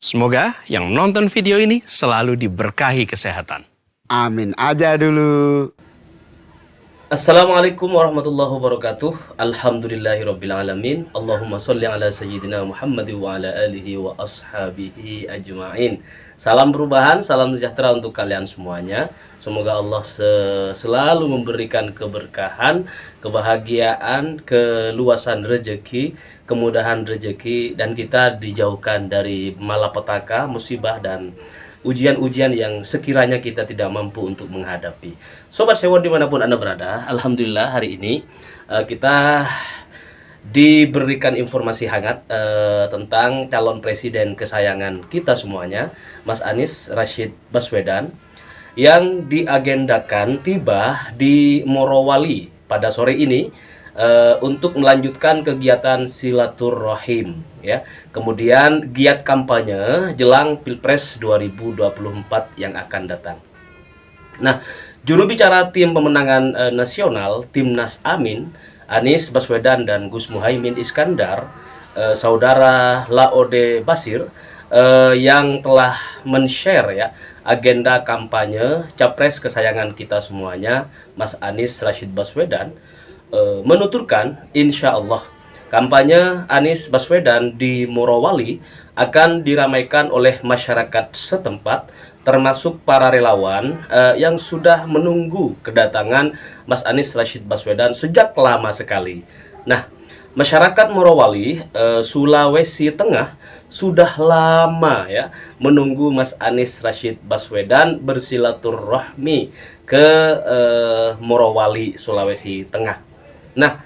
Semoga yang menonton video ini selalu diberkahi kesehatan. Amin aja dulu. Assalamualaikum warahmatullahi wabarakatuh. Alhamdulillahirrabbilalamin. Allahumma sholli ala sayyidina Muhammad wa ala alihi wa ashabihi ajma'in. Salam perubahan, salam sejahtera untuk kalian semuanya. Semoga Allah selalu memberikan keberkahan, kebahagiaan, keluasan rezeki, kemudahan rezeki, dan kita dijauhkan dari malapetaka, musibah, dan ujian-ujian yang sekiranya kita tidak mampu untuk menghadapi. Sobat Sewot dimanapun Anda berada, Alhamdulillah hari ini kita diberikan informasi hangat tentang calon presiden kesayangan kita semuanya, Mas Anies Rashid Baswedan, yang diagendakan tiba di Morowali pada sore ini untuk melanjutkan kegiatan silaturahim, ya. Kemudian giat kampanye jelang Pilpres 2024 yang akan datang. Nah, juru bicara tim pemenangan nasional Timnas Amin, Anies Baswedan dan Gus Muhaimin Iskandar, saudara Laode Basir, yang telah men-share ya agenda kampanye capres kesayangan kita semuanya, Mas Anies Rashid Baswedan, menuturkan insya Allah kampanye Anies Baswedan di Morowali akan diramaikan oleh masyarakat setempat, termasuk para relawan yang sudah menunggu kedatangan Mas Anies Rashid Baswedan sejak lama sekali. Nah, masyarakat Morowali, Sulawesi Tengah sudah lama ya menunggu Mas Anies Rashid Baswedan bersilaturahmi ke Morowali, Sulawesi Tengah. Nah,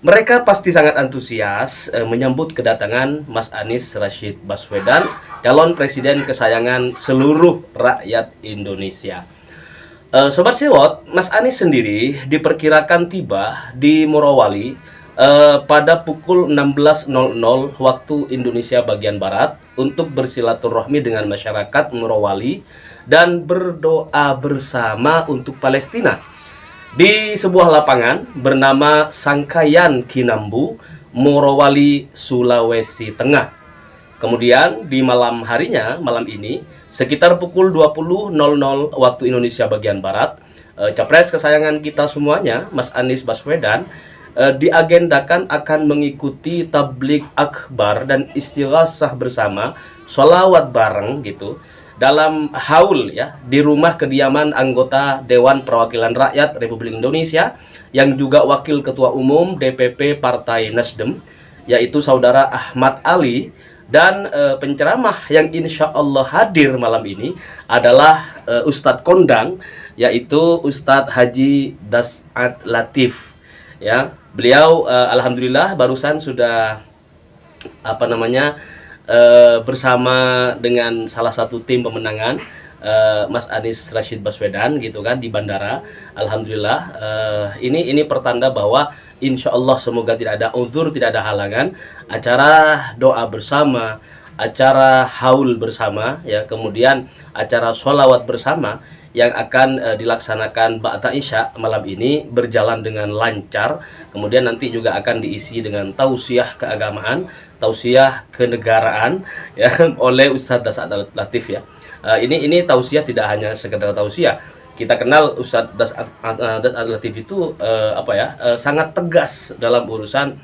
mereka pasti sangat antusias menyambut kedatangan Mas Anies Rashid Baswedan, calon presiden kesayangan seluruh rakyat Indonesia. Sobat Sewot, Mas Anies sendiri diperkirakan tiba di Morowali pada pukul 16.00 waktu Indonesia bagian Barat untuk bersilaturahmi dengan masyarakat Morowali dan berdoa bersama untuk Palestina di sebuah lapangan bernama Sangkayan Kinambu, Morowali, Sulawesi Tengah. Kemudian di malam harinya, malam ini, sekitar pukul 20.00 waktu Indonesia bagian Barat, capres kesayangan kita semuanya, Mas Anies Baswedan, diagendakan akan mengikuti tablik akbar dan istighosah bersama, sholawat bareng gitu, dalam haul ya di rumah kediaman anggota Dewan Perwakilan Rakyat Republik Indonesia yang juga Wakil Ketua Umum DPP Partai Nasdem, yaitu Saudara Ahmad Ali. Dan penceramah yang insya Allah hadir malam ini adalah Ustadz Kondang, yaitu Ustadz Haji Das'ad Latif, ya. Beliau alhamdulillah barusan sudah bersama dengan salah satu tim pemenangan Mas Anies Rashid Baswedan gitu kan di bandara. Alhamdulillah ini pertanda bahwa insya Allah semoga tidak ada uzur, tidak ada halangan, acara doa bersama, acara haul bersama ya, kemudian acara sholawat bersama yang akan dilaksanakan ba'da Isya malam ini berjalan dengan lancar. Kemudian nanti juga akan diisi dengan tausiah keagamaan, tausiah kenegaraan ya oleh Ustadz Das'ad Latif ya. Ini tausiah tidak hanya sekedar tausiah. Kita kenal Ustadz Das'ad Latif itu sangat tegas dalam urusan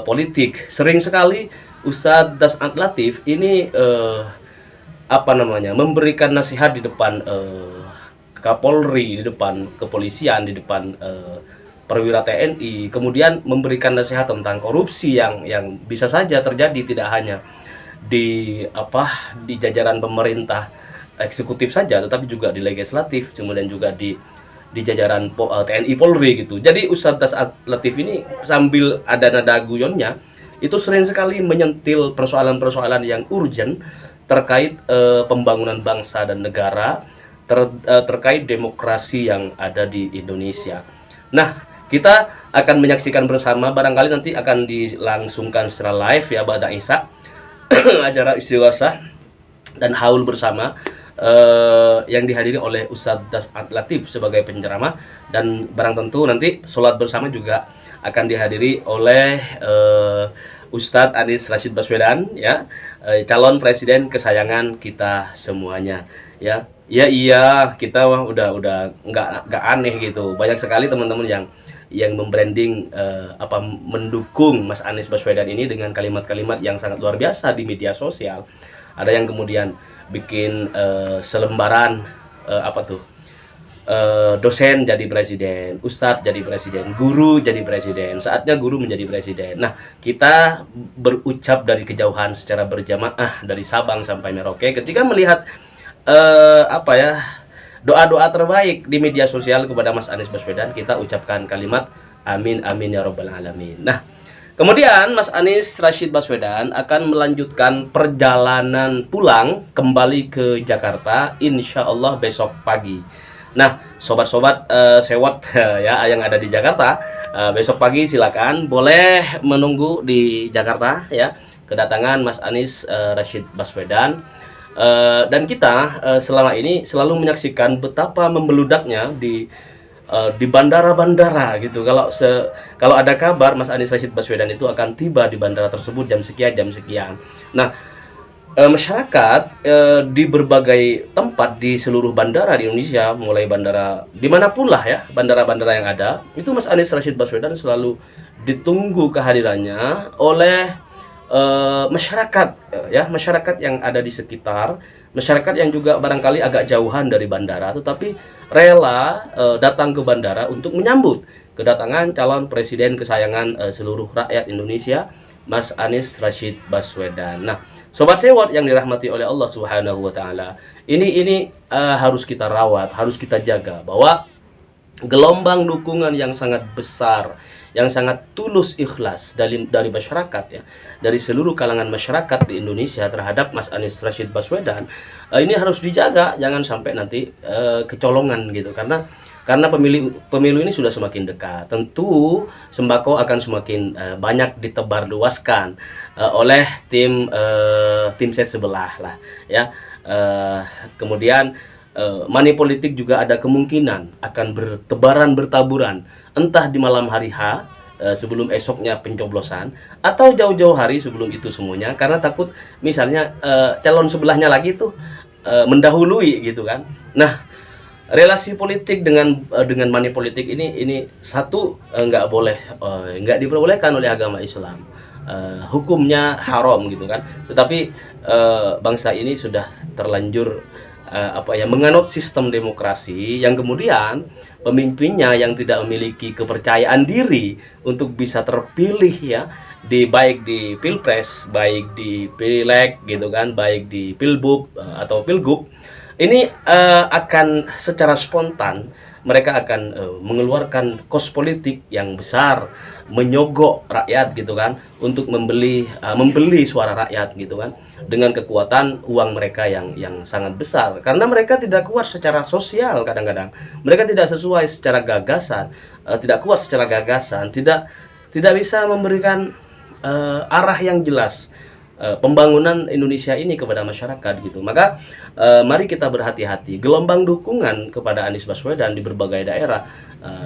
politik. Sering sekali Ustadz Das'ad Latif ini memberikan nasihat di depan Kapolri, di depan kepolisian, di depan perwira TNI, kemudian memberikan nasihat tentang korupsi yang bisa saja terjadi tidak hanya di jajaran pemerintah eksekutif saja, tetapi juga di legislatif, kemudian juga di jajaran TNI Polri gitu. Jadi Ustadz Das'ad Latif ini sambil ada nada guyonnya itu sering sekali menyentil persoalan-persoalan yang urgent terkait pembangunan bangsa dan negara, terkait demokrasi yang ada di Indonesia. Nah, kita akan menyaksikan bersama, barangkali nanti akan dilangsungkan secara live ya ba'da Isya acara istighosah dan haul bersama yang dihadiri oleh Ustadz Das'ad Latif sebagai penceramah, dan barang tentu nanti sholat bersama juga akan dihadiri oleh Ustadz Anies Rashid Baswedan ya, calon presiden kesayangan kita semuanya, ya. Ya iya, kita udah nggak aneh gitu. Banyak sekali teman-teman yang membranding mendukung Mas Anies Baswedan ini dengan kalimat-kalimat yang sangat luar biasa di media sosial. Ada yang kemudian bikin selembaran dosen jadi presiden, ustadz jadi presiden, guru jadi presiden, saatnya guru menjadi presiden. Nah, kita berucap dari kejauhan secara berjamaah dari Sabang sampai Merauke ketika melihat doa-doa terbaik di media sosial kepada Mas Anies Baswedan. Kita ucapkan kalimat amin amin ya robbal alamin. Nah, kemudian Mas Anies Rashid Baswedan akan melanjutkan perjalanan pulang kembali ke Jakarta insya Allah besok pagi. Nah, sobat-sobat sewot ya yang ada di Jakarta, besok pagi silakan boleh menunggu di Jakarta ya kedatangan Mas Anies Rashid Baswedan. Dan kita selama ini selalu menyaksikan betapa membeludaknya di bandara-bandara gitu. Kalau ada kabar Mas Anies Rashid Baswedan itu akan tiba di bandara tersebut jam sekian. Nah, masyarakat di berbagai tempat di seluruh bandara di Indonesia, mulai bandara dimanapun lah ya, bandara-bandara yang ada, itu Mas Anies Rashid Baswedan selalu ditunggu kehadirannya oleh masyarakat ya, masyarakat yang ada di sekitar, masyarakat yang juga barangkali agak jauhan dari bandara, tetapi rela datang ke bandara untuk menyambut kedatangan calon presiden kesayangan seluruh rakyat Indonesia, Mas Anies Rashid Baswedan. Nah, sobat sewot yang dirahmati oleh Allah Subhanahu wa taala, ini harus kita rawat, harus kita jaga bahwa gelombang dukungan yang sangat besar, yang sangat tulus ikhlas dari masyarakat ya, dari seluruh kalangan masyarakat di Indonesia terhadap Mas Anies Rashid Baswedan, ini harus dijaga, jangan sampai nanti kecolongan gitu, karena pemilu ini sudah semakin dekat. Tentu sembako akan semakin banyak ditebar luaskan oleh tim ses sebelah lah ya. Kemudian money politik juga ada kemungkinan akan bertaburan entah di malam hari H sebelum esoknya pencoblosan, atau jauh-jauh hari sebelum itu semuanya, karena takut misalnya calon sebelahnya lagi tuh mendahului gitu kan. Nah, relasi politik dengan money politik ini satu nggak diperbolehkan oleh agama Islam, hukumnya haram gitu kan. Tetapi bangsa ini sudah terlanjur menganut sistem demokrasi yang kemudian pemimpinnya yang tidak memiliki kepercayaan diri untuk bisa terpilih ya, baik di pilpres, baik di pileg gitu kan, baik di pilbub atau pilgub, ini akan secara spontan mereka akan mengeluarkan kos politik yang besar, menyogok rakyat gitu kan, untuk membeli suara rakyat gitu kan, dengan kekuatan uang mereka yang sangat besar, karena mereka tidak kuat secara sosial, kadang-kadang mereka tidak sesuai secara gagasan, tidak kuat secara gagasan, tidak bisa memberikan arah yang jelas pembangunan Indonesia ini kepada masyarakat gitu. Maka mari kita berhati-hati. Gelombang dukungan kepada Anies Baswedan di berbagai daerah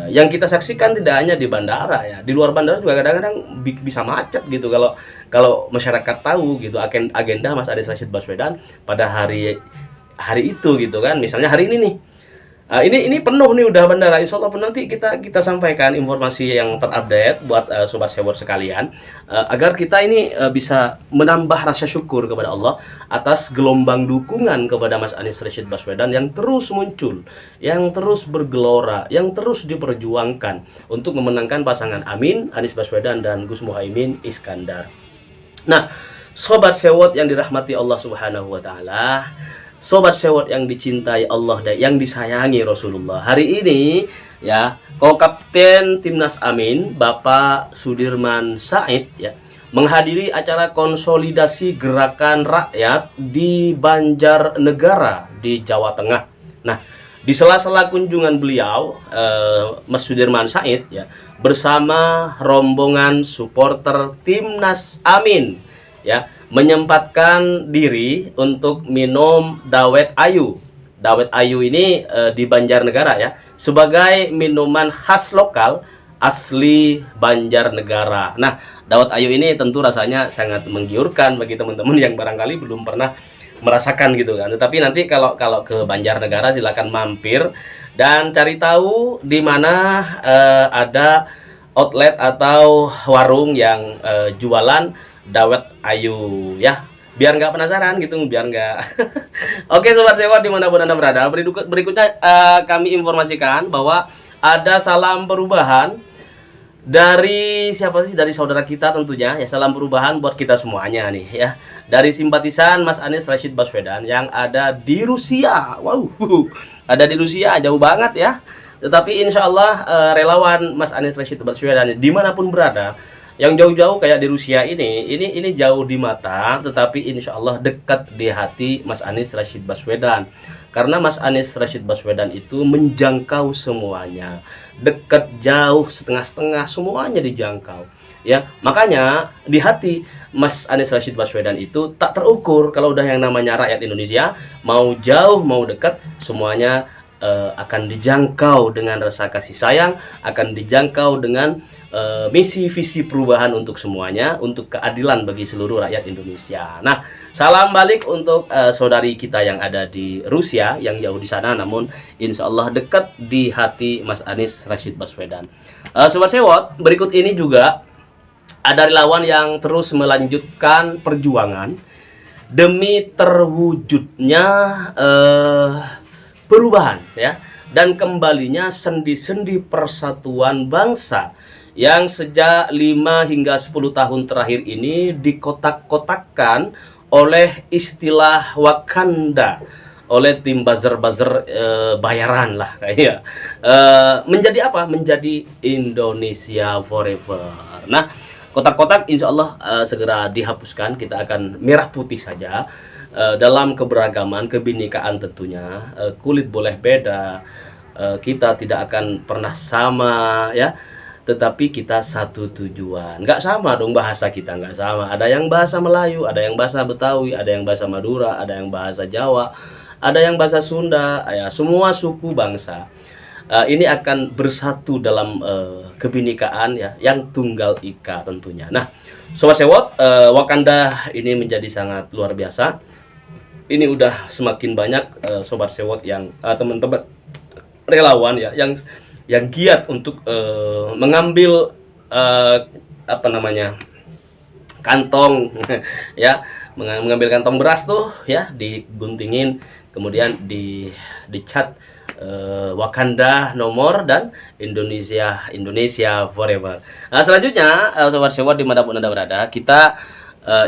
yang kita saksikan tidak hanya di bandara ya, di luar bandara juga kadang-kadang bisa macet gitu kalau masyarakat tahu gitu agenda Mas Anies Rashid Baswedan pada hari itu gitu kan. Misalnya hari ini nih, ini penuh nih udah bandara. Insya Allah nanti kita sampaikan informasi yang terupdate buat sobat sewot sekalian, agar kita ini bisa menambah rasa syukur kepada Allah atas gelombang dukungan kepada Mas Anies Rashid Baswedan yang terus muncul, yang terus bergelora, yang terus diperjuangkan untuk memenangkan pasangan Amin Anies Baswedan dan Gus Muhaimin Iskandar. Nah, sobat sewot yang dirahmati Allah Subhanahu wa taala, sobat sewot yang dicintai Allah dan yang disayangi Rasulullah, hari ini ya, Kapten Timnas Amin Bapak Sudirman Said ya menghadiri acara konsolidasi gerakan rakyat di Banjarnegara di Jawa Tengah. Nah, di sela-sela kunjungan beliau, Mas Sudirman Said ya bersama rombongan supporter Timnas Amin ya menyempatkan diri untuk minum dawet ayu. Dawet ayu ini di Banjarnegara ya, sebagai minuman khas lokal asli Banjarnegara. Nah, dawet ayu ini tentu rasanya sangat menggiurkan bagi teman-teman yang barangkali belum pernah merasakan gitu kan. Tetapi nanti kalau ke Banjarnegara silakan mampir dan cari tahu di mana ada outlet atau warung yang jualan dawet ayu ya. Biar nggak penasaran gitu, biar nggak. Oke sobat sewot dimanapun anda berada, berikutnya kami informasikan bahwa ada salam perubahan dari siapa sih? Dari saudara kita tentunya ya. Salam perubahan buat kita semuanya nih ya. Dari simpatisan Mas Anies Rashid Baswedan yang ada di Rusia. Wow, ada di Rusia, jauh banget ya. Tetapi insya Allah relawan Mas Anies Rashid Baswedan dimanapun berada, yang jauh-jauh kayak di Rusia ini jauh di mata, tetapi insya Allah dekat di hati Mas Anies Rashid Baswedan. Karena Mas Anies Rashid Baswedan itu menjangkau semuanya, dekat, jauh, setengah-setengah, semuanya dijangkau. Ya, makanya di hati Mas Anies Rashid Baswedan itu tak terukur. Kalau udah yang namanya rakyat Indonesia, mau jauh mau dekat, semuanya akan dijangkau dengan rasa kasih sayang, akan dijangkau dengan misi visi perubahan untuk semuanya, untuk keadilan bagi seluruh rakyat Indonesia. Nah, salam balik untuk saudari kita yang ada di Rusia, yang jauh di sana, namun insya Allah dekat di hati Mas Anies Rashid Baswedan. Sobat Sewot, berikut ini juga ada relawan yang terus melanjutkan perjuangan demi terwujudnya perubahan ya, dan kembalinya sendi-sendi persatuan bangsa yang sejak 5 hingga 10 tahun terakhir ini dikotak-kotakkan oleh istilah Wakanda, oleh tim buzzer-buzzer bayaran lah kayaknya. Menjadi apa? Menjadi Indonesia Forever. Nah, kotak-kotak insya Allah segera dihapuskan. Kita akan merah putih saja. Dalam keberagaman, kebinekaan tentunya, kulit boleh beda, kita tidak akan pernah sama ya, tetapi kita satu tujuan. Nggak sama dong bahasa kita, nggak sama. Ada yang bahasa Melayu, ada yang bahasa Betawi, ada yang bahasa Madura, ada yang bahasa Jawa, ada yang bahasa Sunda, ya semua suku bangsa ini akan bersatu dalam kebinekaan ya, yang tunggal ika tentunya. Nah, Sobat Sewot, Wakanda ini menjadi sangat luar biasa. Ini udah semakin banyak Sobat Sewot yang teman-teman relawan ya, yang giat untuk mengambil apa namanya, kantong ya, mengambil kantong beras tuh ya, diguntingin, kemudian dicat Wakanda nomor dan Indonesia Forever. Nah, selanjutnya Sobat Sewot dimanapun anda berada, kita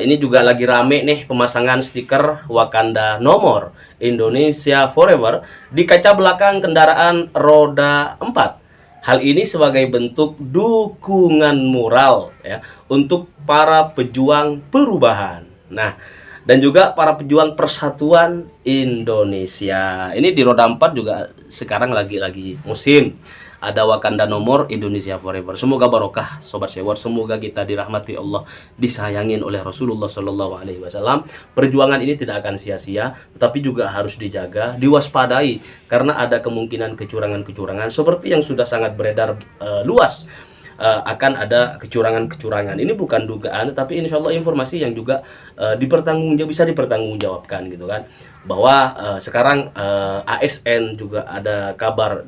ini juga lagi rame nih pemasangan stiker Wakanda nomor Indonesia Forever di kaca belakang kendaraan roda 4. Hal ini sebagai bentuk dukungan moral ya untuk para pejuang perubahan. Nah, dan juga para pejuang persatuan Indonesia. Ini di roda 4 juga sekarang lagi musim. Ada Wakanda nomor Indonesia Forever. Semoga barokah Sobat Sewot, semoga kita dirahmati Allah, disayangin oleh Rasulullah Shallallahu Alaihi Wasallam. Perjuangan ini tidak akan sia-sia, tetapi juga harus dijaga, diwaspadai, karena ada kemungkinan kecurangan-kecurangan seperti yang sudah sangat beredar luas. Akan ada kecurangan-kecurangan. Ini bukan dugaan, tapi insya Allah informasi yang juga bisa dipertanggungjawabkan gitu kan. Bahwa sekarang ASN juga ada kabar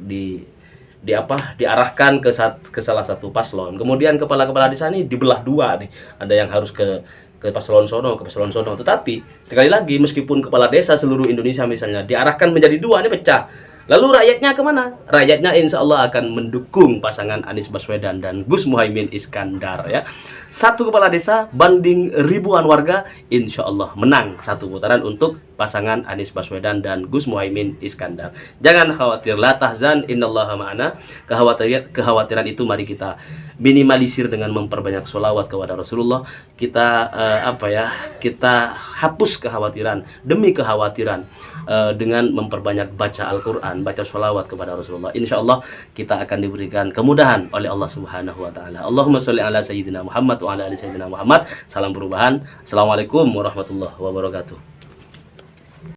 diarahkan ke salah satu paslon. Kemudian kepala-kepala desa ini dibelah dua nih. Ada yang harus ke paslon sono, ke paslon sono. Tetapi sekali lagi, meskipun kepala desa seluruh Indonesia misalnya diarahkan menjadi dua, ini pecah. Lalu rakyatnya kemana? Rakyatnya insya Allah akan mendukung pasangan Anies Baswedan dan Gus Muhaimin Iskandar ya. Satu kepala desa banding ribuan warga, insya Allah menang satu putaran untuk pasangan Anies Baswedan dan Gus Muhaimin Iskandar. Jangan khawatir, la tahzan, innallaha ma'ana. Kekhawatiran itu mari kita minimalisir dengan memperbanyak sholawat kepada Rasulullah. Kita kita hapus kekhawatiran demi kekhawatiran dengan memperbanyak baca Al-Quran, baca sholawat kepada Rasulullah. Insya Allah kita akan diberikan kemudahan oleh Allah Subhanahu Wa Taala. Allahumma sholli ala sayyidina Muhammad wa ala ali sayyidina Muhammad. Salam perubahan. Assalamualaikum warahmatullahi wabarakatuh.